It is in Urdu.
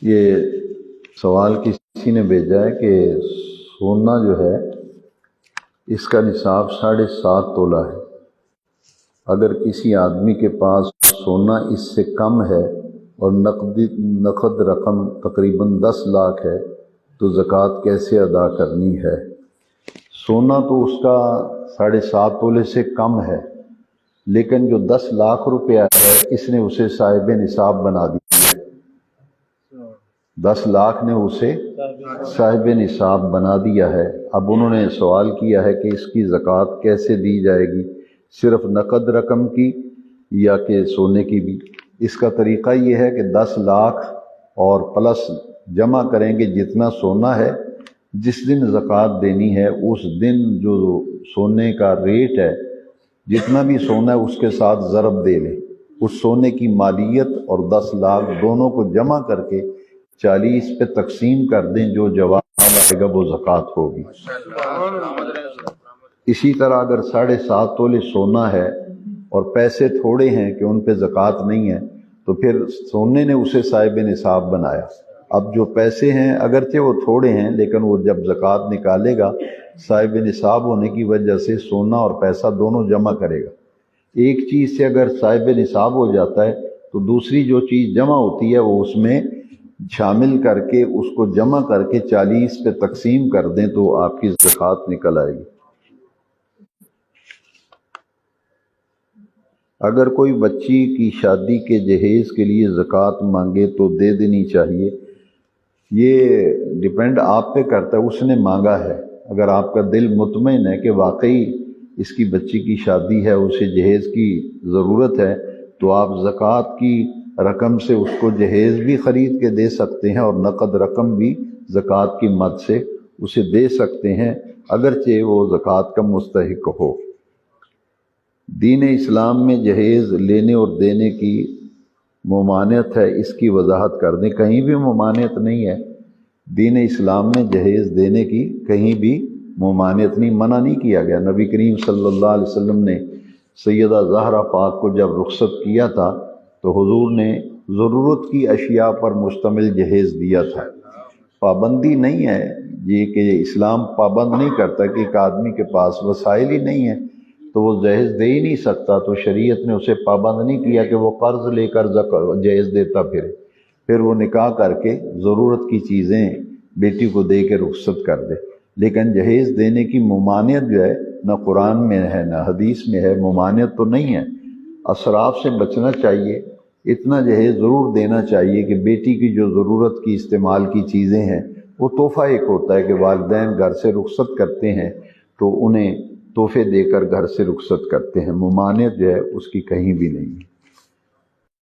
یہ سوال کسی نے بھیجا ہے کہ سونا جو ہے اس کا نصاب 7.5 تولہ ہے۔ اگر کسی آدمی کے پاس سونا اس سے کم ہے اور نقد رقم تقریباً 10 لاکھ ہے تو زکوٰۃ کیسے ادا کرنی ہے؟ سونا تو اس کا 7.5 تولے سے کم ہے، لیکن جو 10 لاکھ روپیہ ہے اس نے اسے صاحب نصاب بنا دیا ہے۔ 10 لاکھ نے اسے صاحب نصاب بنا دیا ہے۔ اب انہوں نے سوال کیا ہے کہ اس کی زکوٰۃ کیسے دی جائے گی، صرف نقد رقم کی یا کہ سونے کی بھی؟ اس کا طریقہ یہ ہے کہ 10 لاکھ اور پلس جمع کریں گے جتنا سونا ہے، جس دن زکوٰۃ دینی ہے اس دن جو سونے کا ریٹ ہے، جتنا بھی سونا ہے اس کے ساتھ ضرب دے لیں، اس سونے کی مالیت اور 10 لاکھ دونوں کو جمع کر کے 40 پہ تقسیم کر دیں، جو جواب آئے گا وہ زکوٰۃ ہوگی۔ اسی طرح اگر 7.5 تولے سونا ہے اور پیسے تھوڑے ہیں کہ ان پہ زکوٰۃ نہیں ہے تو پھر سونے نے اسے صاحب نصاب بنایا۔ اب جو پیسے ہیں اگرچہ وہ تھوڑے ہیں لیکن وہ جب زکوٰۃ نکالے گا صاحب نصاب ہونے کی وجہ سے سونا اور پیسہ دونوں جمع کرے گا۔ ایک چیز سے اگر صاحب نصاب ہو جاتا ہے تو دوسری جو چیز جمع ہوتی ہے وہ اس میں شامل کر کے اس کو جمع کر کے 40 پہ تقسیم کر دیں تو آپ کی زکوٰۃ نکل آئے گی۔ اگر کوئی بچی کی شادی کے جہیز کے لیے زکوٰۃ مانگے تو دے دینی چاہیے؟ یہ ڈیپینڈ آپ پہ کرتا ہے، اس نے مانگا ہے۔ اگر آپ کا دل مطمئن ہے کہ واقعی اس کی بچی کی شادی ہے، اسے جہیز کی ضرورت ہے، تو آپ زکوٰۃ کی رقم سے اس کو جہیز بھی خرید کے دے سکتے ہیں اور نقد رقم بھی زکوٰۃ کی مد سے اسے دے سکتے ہیں، اگرچہ وہ زکوٰۃ کا مستحق ہو۔ دین اسلام میں جہیز لینے اور دینے کی ممانعت ہے، اس کی وضاحت کر دیں۔ کہیں بھی ممانعت نہیں ہے، دین اسلام میں جہیز دینے کی کہیں بھی ممانعت نہیں، منع نہیں کیا گیا۔ نبی کریم صلی اللہ علیہ وسلم نے سیدہ زہرا پاک کو جب رخصت کیا تھا تو حضور نے ضرورت کی اشیاء پر مشتمل جہیز دیا تھا۔ پابندی نہیں ہے یہ کہ اسلام پابند نہیں کرتا کہ ایک آدمی کے پاس وسائل ہی نہیں ہے تو وہ جہیز دے ہی نہیں سکتا، تو شریعت نے اسے پابند نہیں کیا کہ وہ قرض لے کر جہیز دیتا پھر وہ نکاح کر کے ضرورت کی چیزیں بیٹی کو دے کے رخصت کر دے۔ لیکن جہیز دینے کی ممانعت جو ہے نہ قرآن میں ہے نہ حدیث میں ہے، ممانعت تو نہیں ہے۔ اسراف سے بچنا چاہیے، اتنا جہیز ضرور دینا چاہیے کہ بیٹی کی جو ضرورت کی استعمال کی چیزیں ہیں، وہ تحفہ ایک ہوتا ہے کہ والدین گھر سے رخصت کرتے ہیں تو انہیں تحفے دے کر گھر سے رخصت کرتے ہیں، ممانعت جو ہے اس کی کہیں بھی نہیں ہے۔